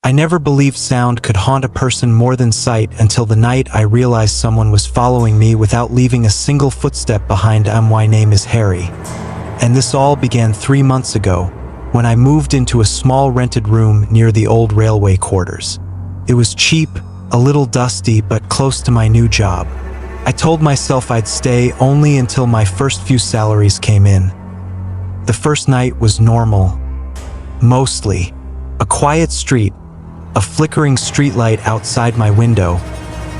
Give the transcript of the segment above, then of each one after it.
I never believed sound could haunt a person more than sight until the night I realized someone was following me without leaving a single footstep behind. My name is Harry. And this all began 3 months ago, when I moved into a small rented room near the old railway quarters. It was cheap, a little dusty, but close to my new job. I told myself I'd stay only until my first few salaries came in. The first night was normal. Mostly. A quiet street, a flickering streetlight outside my window,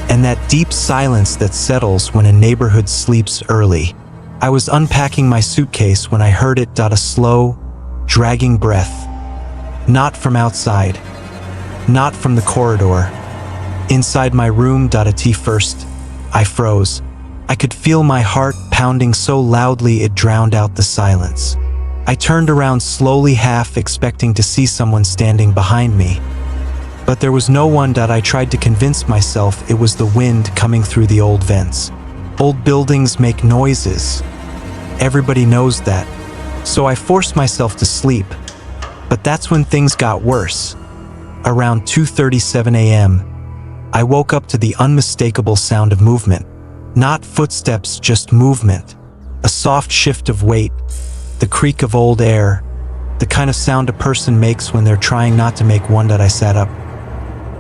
and that deep silence that settles when a neighborhood sleeps early. I was unpacking my suitcase when I heard it. A slow, dragging breath. Not from outside. Not from the corridor. Inside my room. At first, I froze. I could feel my heart pounding so loudly it drowned out the silence. I turned around slowly, half expecting to see someone standing behind me. But there was no one. I tried to convince myself it was the wind coming through the old vents. Old buildings make noises. Everybody knows that. So I forced myself to sleep. But that's when things got worse. Around 2:37 a.m., I woke up to the unmistakable sound of movement. Not footsteps, just movement. A soft shift of weight, the creak of old air, the kind of sound a person makes when they're trying not to make one. I sat up.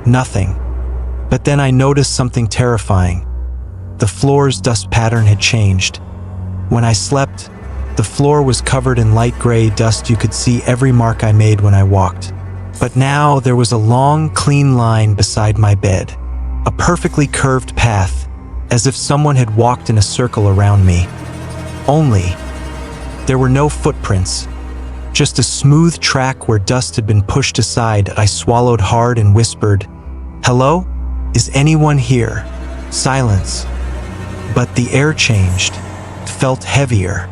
Nothing. But then I noticed something terrifying. The floor's dust pattern had changed. When I slept, the floor was covered in light gray dust. You could see every mark I made when I walked. But now there was a long, clean line beside my bed. A perfectly curved path, as if someone had walked in a circle around me. Only, there were no footprints. Just a smooth track where dust had been pushed aside. I swallowed hard and whispered, "Hello? Is anyone here?" Silence. But the air changed. It felt heavier.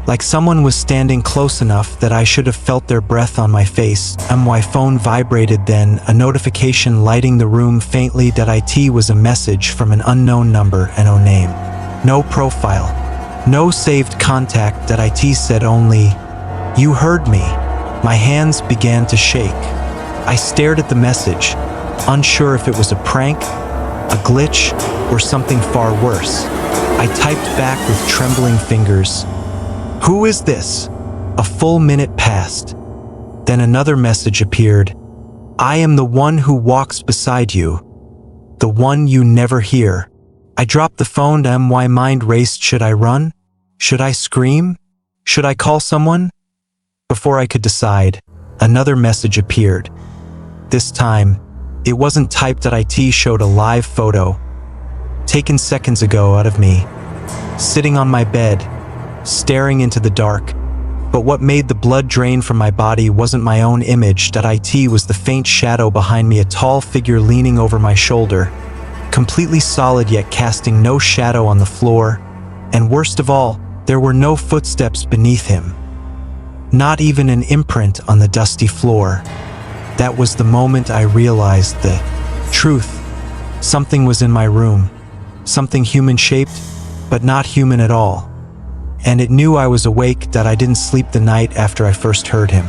Like someone was standing close enough that I should have felt their breath on my face. My phone vibrated, then a notification lighting the room faintly. It was a message from an unknown number and no name. No profile. No saved contact. It said only, "You heard me." My hands began to shake. I stared at the message, unsure if it was a prank, a glitch, or something far worse. I typed back with trembling fingers, "Who is this?" A full minute passed. Then another message appeared. "I am the one who walks beside you. The one you never hear." I dropped the phone. My mind raced. Should I run? Should I scream? Should I call someone? Before I could decide, another message appeared. This time, it wasn't typed. It showed a live photo, taken seconds ago, out of me, sitting on my bed, staring into the dark. But what made the blood drain from my body wasn't my own image. It was the faint shadow behind me, a tall figure leaning over my shoulder, completely solid yet casting no shadow on the floor. And worst of all, there were no footsteps beneath him. Not even an imprint on the dusty floor. That was the moment I realized the truth. Something was in my room. Something human-shaped, but not human at all. And it knew I was awake. I didn't sleep the night after I first heard him.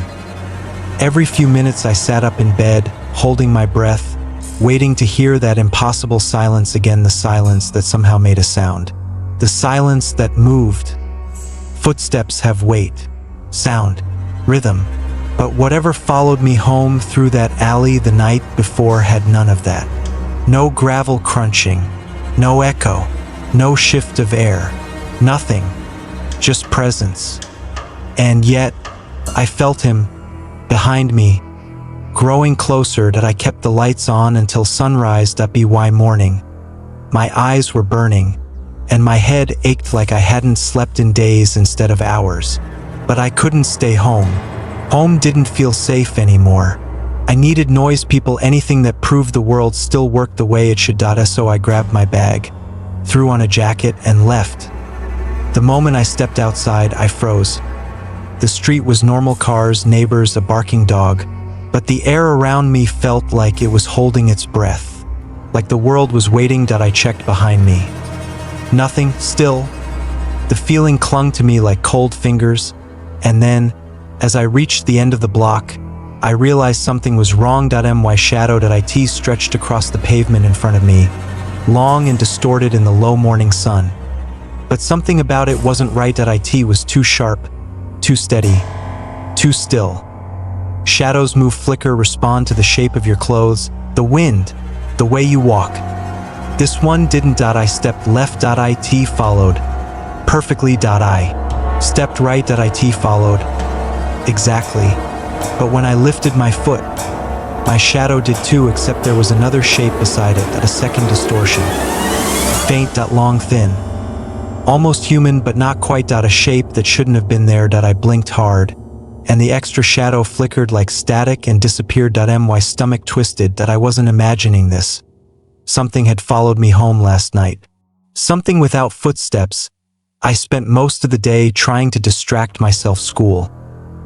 Every few minutes I sat up in bed, holding my breath, waiting to hear that impossible silence again, the silence that somehow made a sound. The silence that moved. Footsteps have weight, sound, rhythm. But whatever followed me home through that alley the night before had none of that. No gravel crunching, no echo, no shift of air, nothing, just presence. And yet, I felt him, behind me, growing closer. I kept the lights on until sunrise. By morning, my eyes were burning, and my head ached like I hadn't slept in days instead of hours. But I couldn't stay home. Home didn't feel safe anymore. I needed noise, people, anything that proved the world still worked the way it should. So I grabbed my bag, threw on a jacket, and left. The moment I stepped outside, I froze. The street was normal, cars, neighbors, a barking dog, but the air around me felt like it was holding its breath, like the world was waiting. I checked behind me. Nothing, still. The feeling clung to me like cold fingers, and then, as I reached the end of the block, I realized something was wrong. My shadow.it stretched across the pavement in front of me, long and distorted in the low morning sun. But something about it wasn't right. It was too sharp, too steady, too still. Shadows move, flicker, respond to the shape of your clothes, the wind, the way you walk. This one didn't. I stepped left. It followed. Perfectly. I stepped right. It followed. Exactly. But when I lifted my foot, my shadow did too, except there was another shape beside it, a second distortion. Faint. Long, thin. Almost human, but not quite. A shape that shouldn't have been there. I blinked hard, and the extra shadow flickered like static and disappeared. My stomach twisted. I wasn't imagining this. Something had followed me home last night. Something without footsteps. I spent most of the day trying to distract myself. School,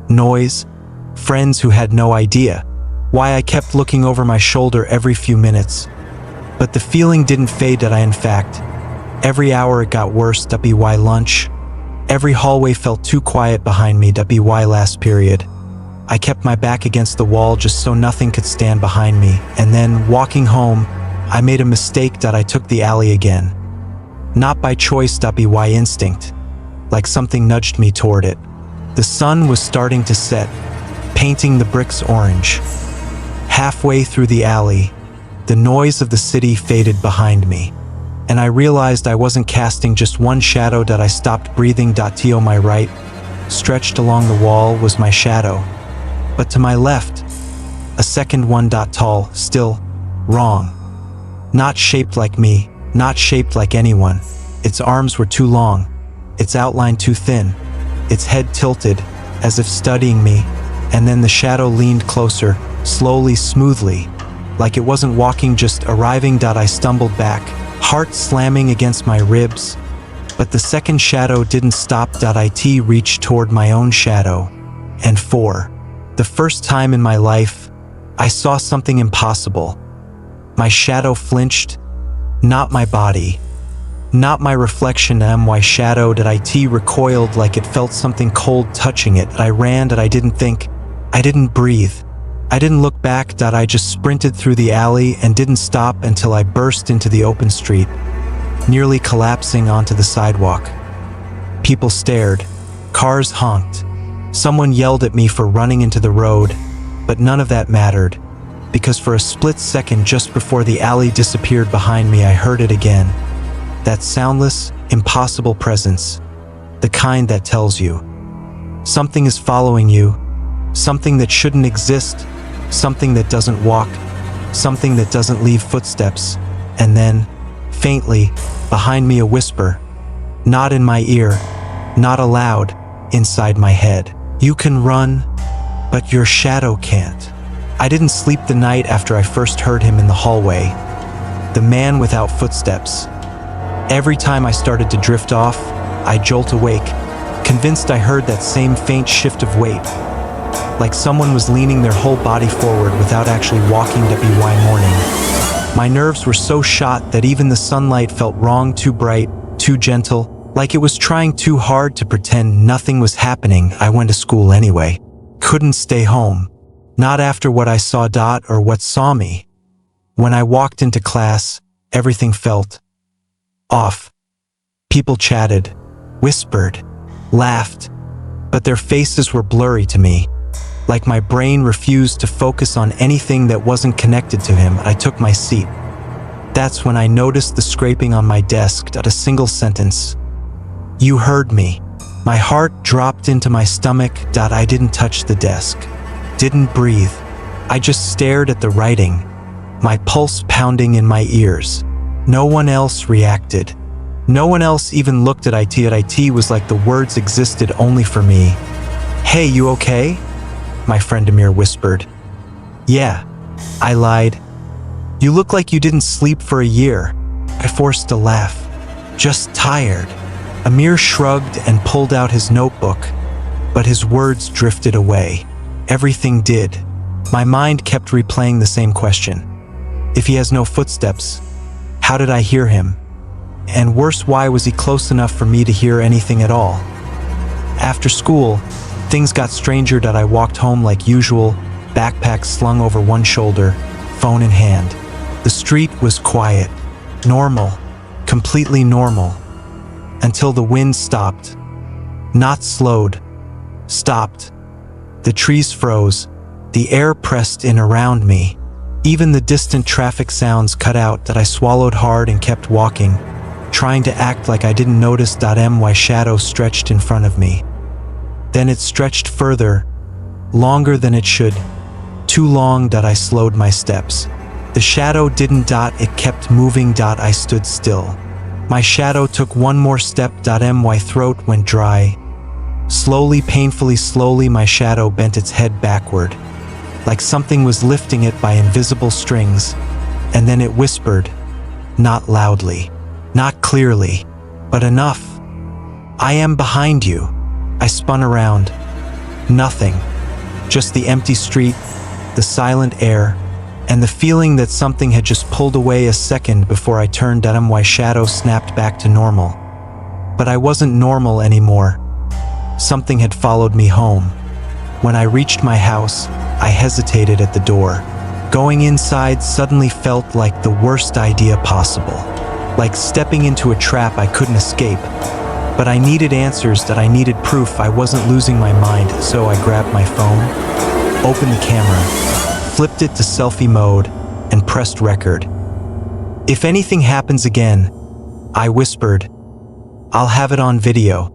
noise, friends who had no idea why I kept looking over my shoulder every few minutes. But the feeling didn't fade. In fact, every hour it got worse. Why lunch? Every hallway felt too quiet behind me. Why last period? I kept my back against the wall just so nothing could stand behind me. And then, walking home, I made a mistake. I took the alley again. Not by choice. Why instinct? Like something nudged me toward it. The sun was starting to set, painting the bricks orange. Halfway through the alley, the noise of the city faded behind me, and I realized I wasn't casting just one shadow. I stopped breathing. To my right, stretched along the wall, was my shadow. But to my left, a second one. Tall, still, wrong. Not shaped like me, not shaped like anyone. Its arms were too long, its outline too thin, its head tilted, as if studying me. And then the shadow leaned closer, slowly, smoothly, like it wasn't walking, just arriving. I stumbled back, heart slamming against my ribs. But the second shadow didn't stop. It reached toward my own shadow. And for the first time in my life, I saw something impossible. My shadow flinched, not my body, not my reflection. My shadow.it recoiled like it felt something cold touching it. I ran. I didn't think. I didn't breathe. I didn't look back. I just sprinted through the alley and didn't stop until I burst into the open street, nearly collapsing onto the sidewalk. People stared. Cars honked. Someone yelled at me for running into the road, but none of that mattered, because for a split second just before the alley disappeared behind me, I heard it again. That soundless, impossible presence, the kind that tells you something is following you, something that shouldn't exist, something that doesn't walk, something that doesn't leave footsteps. And then, faintly, behind me, a whisper, not in my ear, not aloud, inside my head. You can run, but your shadow can't. I didn't sleep the night after I first heard him in the hallway. The man without footsteps. Every time I started to drift off, I jolt awake, convinced I heard that same faint shift of weight, like someone was leaning their whole body forward without actually walking. Why morning? My nerves were so shot that even the sunlight felt wrong, too bright, too gentle, like it was trying too hard to pretend nothing was happening. I went to school anyway. Couldn't stay home. Not after what I saw. Or what saw me. When I walked into class, everything felt off. People chatted, whispered, laughed, but their faces were blurry to me. Like my brain refused to focus on anything that wasn't connected to him. I took my seat. That's when I noticed the scraping on my desk. A single sentence. You heard me. My heart dropped into my stomach. I didn't touch the desk. Didn't breathe. I just stared at the writing, my pulse pounding in my ears. No one else reacted. No one else even looked at it. It was like the words existed only for me. Hey, you okay? My friend Amir whispered. Yeah, I lied. You look like you didn't sleep for a year. I forced a laugh. Just tired. Amir shrugged and pulled out his notebook, but his words drifted away. Everything did. My mind kept replaying the same question. If he has no footsteps, how did I hear him? And worse, why was he close enough for me to hear anything at all? After school, things got stranger. I walked home like usual, backpack slung over one shoulder, phone in hand. The street was quiet, normal, completely normal, until the wind stopped. Not slowed, stopped. The trees froze, the air pressed in around me. Even the distant traffic sounds cut out that I swallowed hard and kept walking, trying to act like I didn't notice. My shadow stretched in front of me. Then it stretched further, longer than it should, too long that I slowed my steps. The shadow didn't. It kept moving. I stood still. My shadow took one more step. My throat went dry. Slowly, painfully slowly, my shadow bent its head backward, like something was lifting it by invisible strings, and then it whispered, not loudly, not clearly, but enough. I am behind you. I spun around. Nothing. Just the empty street, the silent air, and the feeling that something had just pulled away a second before I turned. My shadow snapped back to normal. But I wasn't normal anymore. Something had followed me home. When I reached my house, I hesitated at the door. Going inside suddenly felt like the worst idea possible. Like stepping into a trap I couldn't escape. But I needed answers. I needed proof I wasn't losing my mind, so I grabbed my phone, opened the camera, flipped it to selfie mode, and pressed record. If anything happens again, I whispered, I'll have it on video.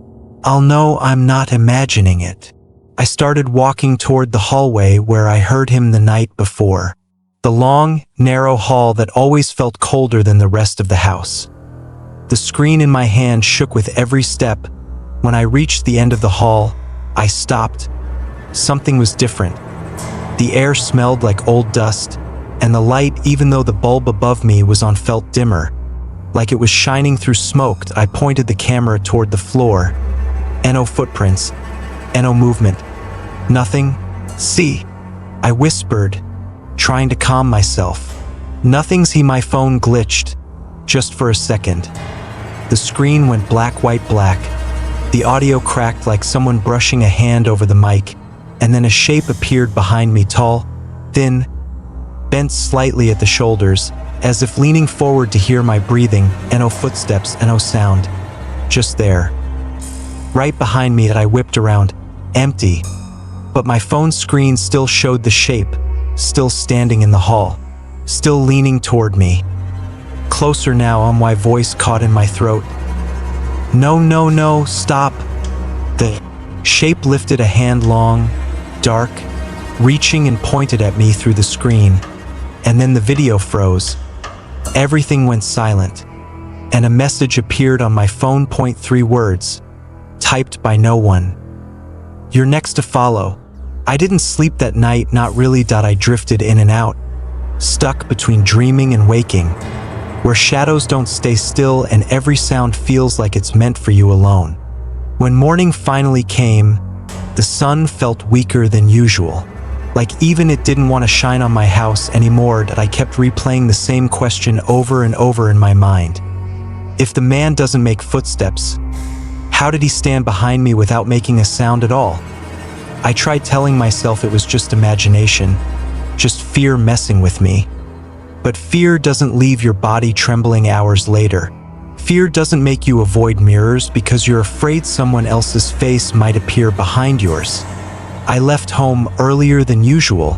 I'll know I'm not imagining it. I started walking toward the hallway where I heard him the night before. The long, narrow hall that always felt colder than the rest of the house. The screen in my hand shook with every step. When I reached the end of the hall, I stopped. Something was different. The air smelled like old dust, and the light, even though the bulb above me was on, felt dimmer, like it was shining through smoke. I pointed the camera toward the floor. No footprints, no movement. Nothing. See, I whispered, trying to calm myself. Nothing's he. My phone glitched, just for a second. The screen went black, white, black. The audio cracked like someone brushing a hand over the mic, and then a shape appeared behind me, tall, thin, bent slightly at the shoulders, as if leaning forward to hear my breathing. No footsteps, no sound. Just there. Right behind me. I whipped around, empty. But my phone screen still showed the shape, still standing in the hall, still leaning toward me. Closer now. My voice caught in my throat. No, no, no, stop. The shape lifted a hand, long, dark, reaching, and pointed at me through the screen. And then the video froze. Everything went silent, and a message appeared on my phone. 3 words, typed by no one. You're next to follow. I didn't sleep that night, not really. I drifted in and out, stuck between dreaming and waking, where shadows don't stay still and every sound feels like it's meant for you alone. When morning finally came, the sun felt weaker than usual, like even it didn't want to shine on my house anymore. I kept replaying the same question over and over in my mind. If the man doesn't make footsteps, how did he stand behind me without making a sound at all? I tried telling myself it was just imagination, just fear messing with me. But fear doesn't leave your body trembling hours later. Fear doesn't make you avoid mirrors because you're afraid someone else's face might appear behind yours. I left home earlier than usual,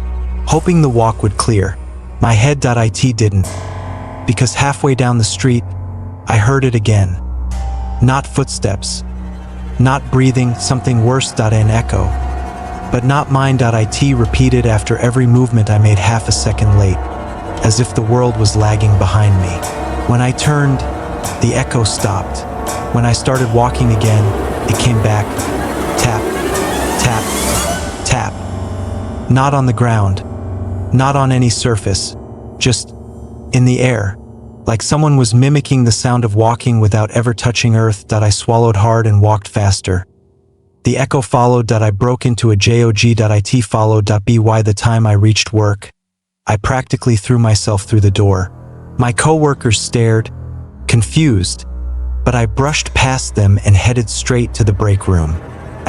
hoping the walk would clear. My head. It didn't, because halfway down the street, I heard it again. Not footsteps, not breathing, something worse. An echo, but not mine. It repeated after every movement I made, half a second late, as if the world was lagging behind me. When I turned, the echo stopped. When I started walking again, it came back. Tap, tap, tap. Not on the ground, not on any surface, just in the air, like someone was mimicking the sound of walking without ever touching earth. I swallowed hard and walked faster. The echo followed. I broke into a jog. It followed. By the time I reached work, I practically threw myself through the door. My coworkers stared, confused, but I brushed past them and headed straight to the break room.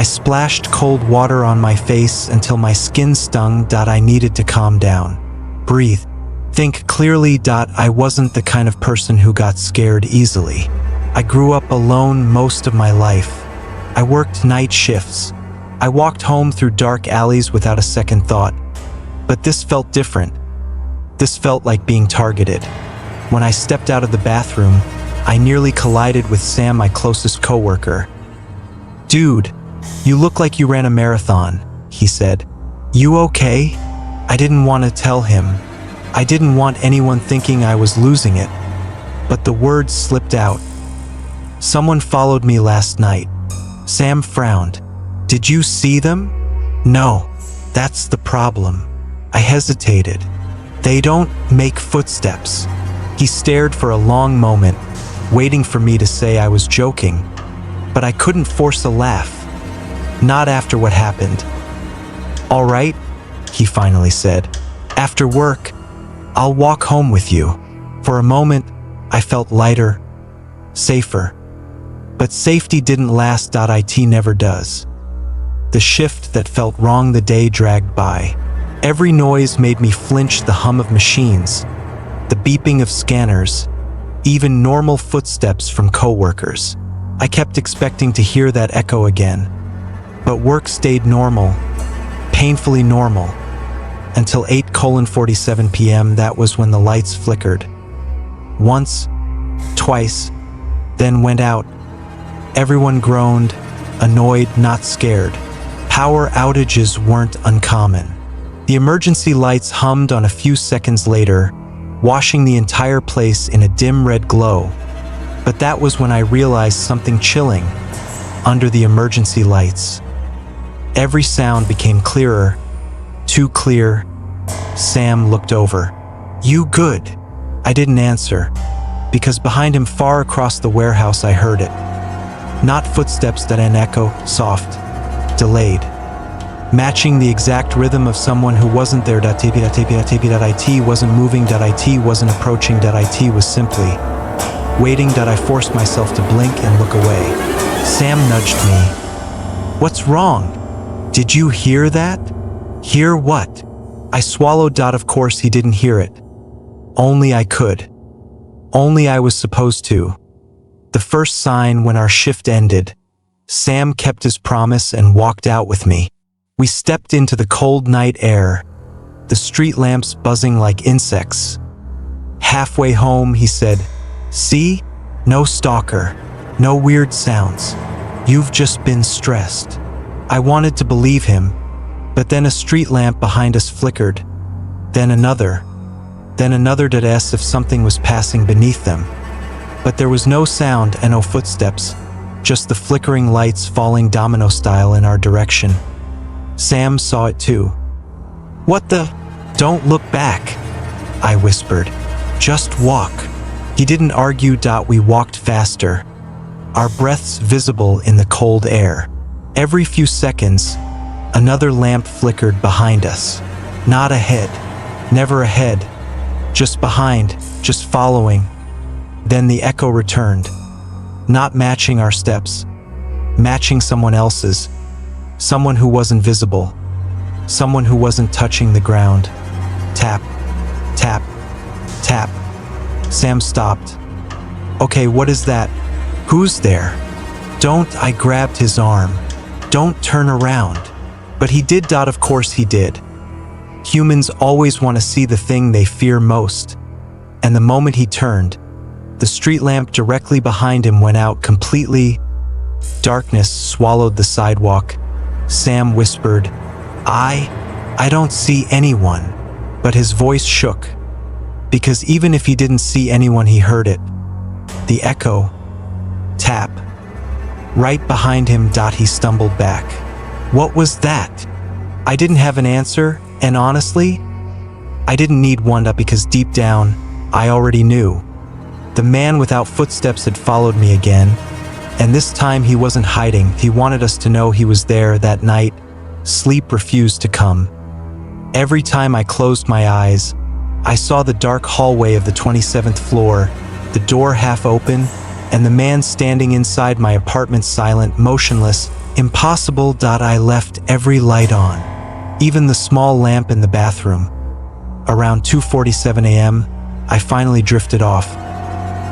I splashed cold water on my face until my skin stung. I needed to calm down. Breathe. Think clearly. I wasn't the kind of person who got scared easily. I grew up alone most of my life. I worked night shifts. I walked home through dark alleys without a second thought. But this felt different. This felt like being targeted. When I stepped out of the bathroom, I nearly collided with Sam, my closest coworker. "Dude, you look like you ran a marathon," he said. "You okay?" I didn't want to tell him. I didn't want anyone thinking I was losing it. But the words slipped out. "Someone followed me last night." Sam frowned. "Did you see them?" "No, that's the problem." I hesitated. "They don't make footsteps." He stared for a long moment, waiting for me to say I was joking. But I couldn't force a laugh. Not after what happened. "All right," he finally said. "After work, I'll walk home with you." For a moment, I felt lighter, safer. But safety didn't last. It never does. The shift that felt wrong the day dragged by. Every noise made me flinch: the hum of machines, the beeping of scanners, even normal footsteps from coworkers. I kept expecting to hear that echo again. But work stayed normal, painfully normal, until 8:47 p.m. That was when the lights flickered. Once, twice, then went out. Everyone groaned, annoyed, not scared. Power outages weren't uncommon. The emergency lights hummed on a few seconds later, washing the entire place in a dim red glow. But that was when I realized something chilling. Under the emergency lights, every sound became clearer, too clear. Sam looked over. "You good?" I didn't answer, because behind him, far across the warehouse, I heard it. Not footsteps, that an echo, soft, delayed, matching the exact rhythm of someone who wasn't there. It wasn't moving. It wasn't approaching. It was simply waiting. I forced myself to blink and look away. Sam nudged me. "What's wrong? Did you hear that?" "Hear what?" I swallowed. Of course he didn't hear it. Only I could. Only I was supposed to. The first sign when our shift ended, Sam kept his promise and walked out with me. We stepped into the cold night air, the street lamps buzzing like insects. Halfway home, he said, "See? No stalker, no weird sounds. You've just been stressed." I wanted to believe him, but then a street lamp behind us flickered. Then another as if something was passing beneath them. But there was no sound and no footsteps, just the flickering lights falling domino style in our direction. Sam saw it too. "What the? Don't look back," I whispered. "Just walk." He didn't argue. We walked faster, our breaths visible in the cold air. Every few seconds, another lamp flickered behind us. Not ahead, never ahead, just behind, just following. Then the echo returned, not matching our steps, matching someone else's, someone who wasn't visible, someone who wasn't touching the ground. Tap, tap, tap. Sam stopped. "Okay, what is that? Who's there?" "Don't," I grabbed his arm. "Don't turn around." But he did. Of course he did. Humans always want to see the thing they fear most. And the moment he turned, the street lamp directly behind him went out completely. Darkness swallowed the sidewalk. Sam whispered, I don't see anyone." But his voice shook, because even if he didn't see anyone, he heard it. The echo. Tap. Right behind him. He stumbled back. "What was that?" I didn't have an answer, and honestly, I didn't need one, because deep down, I already knew. The man without footsteps had followed me again, and this time he wasn't hiding. He wanted us to know he was there. That night, sleep refused to come. Every time I closed my eyes, I saw the dark hallway of the 27th floor, the door half open, and the man standing inside my apartment, silent, motionless, Impossible. I left every light on, even the small lamp in the bathroom. Around 2:47 a.m., I finally drifted off.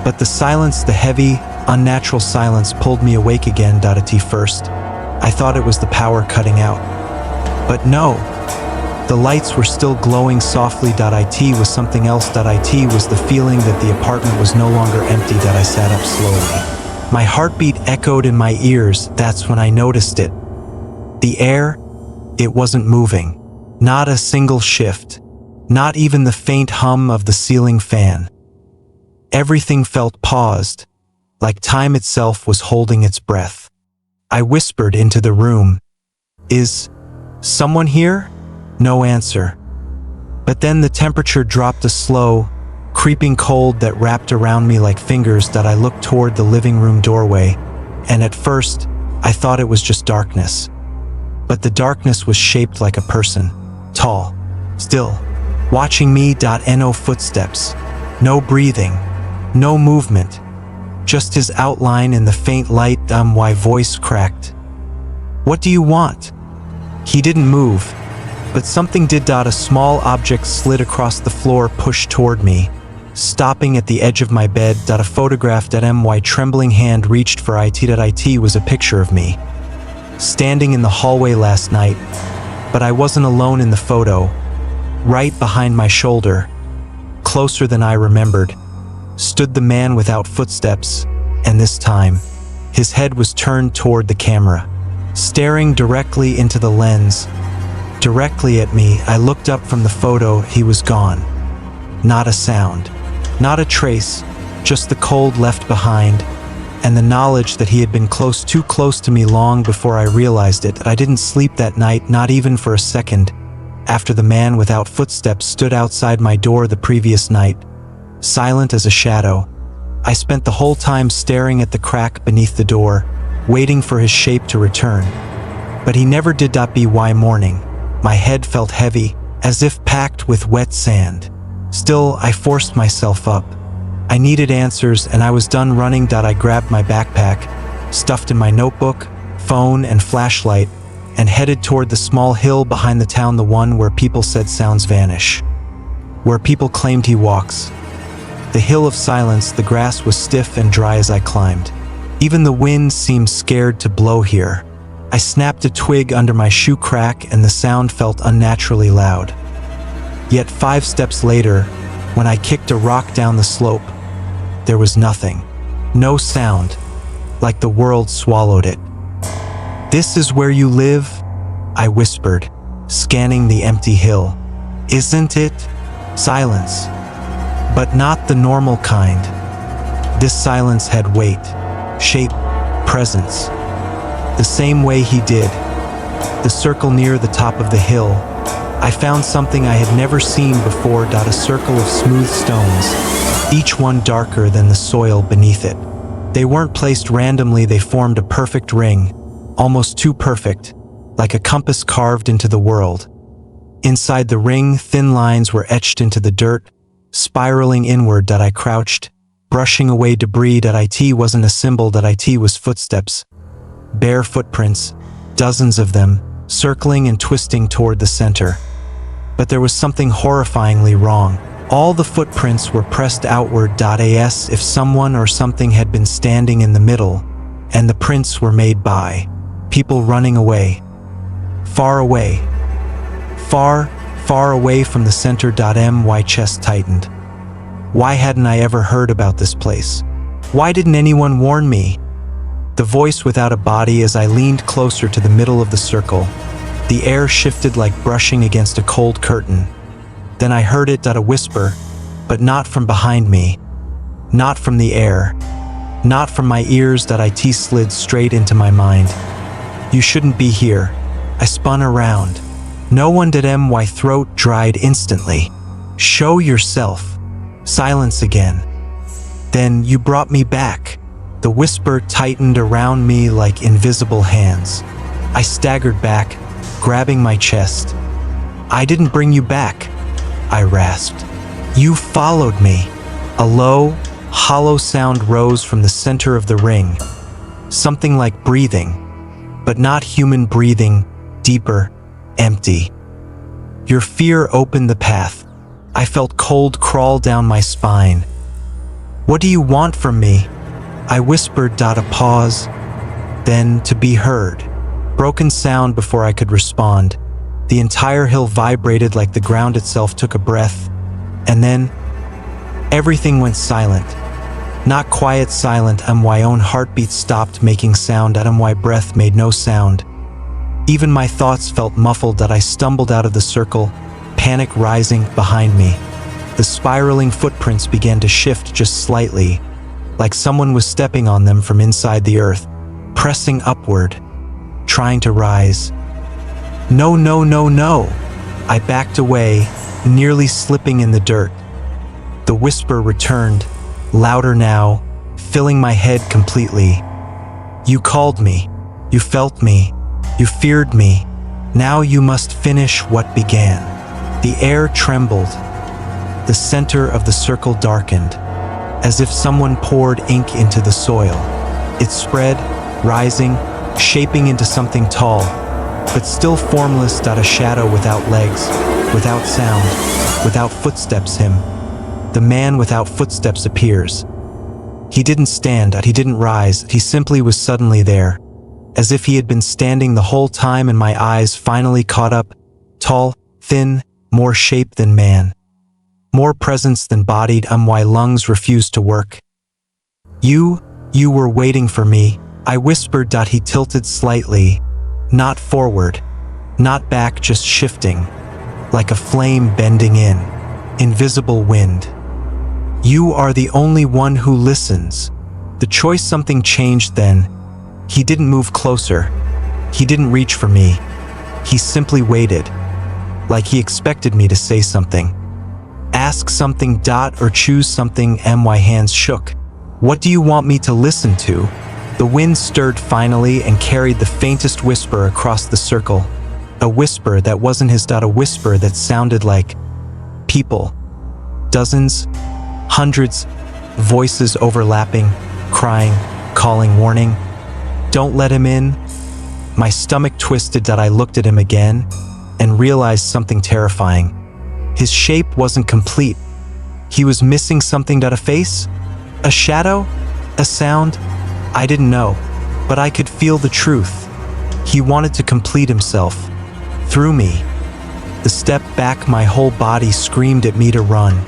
But the silence, the heavy, unnatural silence pulled me awake again. At first, I thought it was the power cutting out. But no, the lights were still glowing softly. It was something else. It was the feeling that the apartment was no longer empty. I sat up slowly. My heartbeat echoed in my ears. That's when I noticed it. The air, it wasn't moving. Not a single shift. Not even the faint hum of the ceiling fan. Everything felt paused, like time itself was holding its breath. I whispered into the room, "Is someone here?" No answer. But then the temperature dropped a slow, creeping cold that wrapped around me like fingers. I looked toward the living room doorway, and at first, I thought it was just darkness. But the darkness was shaped like a person, tall, still, watching me. No footsteps, no breathing, no movement, just his outline in the faint light. My voice cracked. "What do you want?" He didn't move, but something did. A small object slid across the floor, pushed toward me, stopping at the edge of my bed. A photograph. My trembling hand reached for it. It was a picture of me, standing in the hallway last night, but I wasn't alone in the photo. Right behind my shoulder, closer than I remembered, stood the man without footsteps, and this time, his head was turned toward the camera, staring directly into the lens, directly at me. I looked up from the photo. He was gone. Not a sound, not a trace, just the cold left behind, and the knowledge that he had been close, too close to me long before I realized it. I didn't sleep that night, not even for a second, after the man without footsteps stood outside my door the previous night, silent as a shadow. I spent the whole time staring at the crack beneath the door, waiting for his shape to return. But he never did. By morning, my head felt heavy, as if packed with wet sand. Still, I forced myself up. I needed answers, and I was done running. I grabbed my backpack, stuffed in my notebook, phone, and flashlight, and headed toward the small hill behind the town, the one where people said sounds vanish, where people claimed he walks. The hill of silence. The grass was stiff and dry as I climbed. Even the wind seemed scared to blow here. I snapped a twig under my shoe crack, and the sound felt unnaturally loud. Yet 5 steps later, when I kicked a rock down the slope, there was nothing. No sound, like the world swallowed it. "This is where you live?" I whispered, scanning the empty hill. "Isn't it?" Silence. But not the normal kind. This silence had weight, shape, presence. The same way he did. The circle near the top of the hill. I found something I had never seen before. A circle of smooth stones, each one darker than the soil beneath it. They weren't placed randomly. They formed a perfect ring, almost too perfect, like a compass carved into the world. Inside the ring, thin lines were etched into the dirt, spiraling inward. I crouched, brushing away debris. It wasn't a symbol. It was footsteps. Bare footprints, dozens of them, circling and twisting toward the center. But there was something horrifyingly wrong. All the footprints were pressed outward. As if someone or something had been standing in the middle, and the prints were made by people running away. Far away. Far, far away from the center. My chest tightened. Why hadn't I ever heard about this place? Why didn't anyone warn me? The voice without a body. As I leaned closer to the middle of the circle, the air shifted like brushing against a cold curtain. Then I heard it. A whisper, but not from behind me, not from the air, not from my ears. It slid straight into my mind. "You shouldn't be here." I spun around. No one. My throat dried instantly. "Show yourself." Silence again. "Then you brought me back." The whisper tightened around me like invisible hands. I staggered back, grabbing my chest. "I didn't bring you back," I rasped. "You followed me." A low, hollow sound rose from the center of the ring, something like breathing, but not human breathing, deeper, empty. Your fear opened the path. I felt cold crawl down my spine. What do you want from me? I whispered. A pause, then to be heard. Broken sound before I could respond. The entire hill vibrated like the ground itself took a breath, and then everything went silent. Not quiet silent, my own heartbeat stopped making sound, my breath made no sound. Even my thoughts felt muffled. I stumbled out of the circle, panic rising behind me. The spiraling footprints began to shift just slightly, like someone was stepping on them from inside the earth, pressing upward, trying to rise. No, no, no, no. I backed away, nearly slipping in the dirt. The whisper returned, louder now, filling my head completely. You called me. You felt me. You feared me. Now you must finish what began. The air trembled. The center of the circle darkened, as if someone poured ink into the soil. It spread, rising, shaping into something tall, but still formless. A shadow without legs, without sound, without footsteps. Him. The man without footsteps appears. He didn't stand, he didn't rise, he simply was suddenly there, as if he had been standing the whole time, and my eyes finally caught up. Tall, thin, more shape than man. More presence than bodied. My lungs refused to work. You were waiting for me, I whispered. He tilted slightly, not forward, not back, just shifting, like a flame bending in, invisible wind. You are the only one who listens. The choice. Something changed then. He didn't move closer. He didn't reach for me. He simply waited, like he expected me to say something. Ask something. Or choose something. My hands shook. What do you want me to listen to? The wind stirred finally and carried the faintest whisper across the circle. A whisper that wasn't his. A whisper that sounded like people. Dozens, hundreds, voices overlapping, crying, calling, warning. Don't let him in. My stomach twisted. I looked at him again and realized something terrifying. His shape wasn't complete. He was missing something. A face? A shadow? A sound? I didn't know, but I could feel the truth. He wanted to complete himself. Through me. The step back, my whole body screamed at me to run.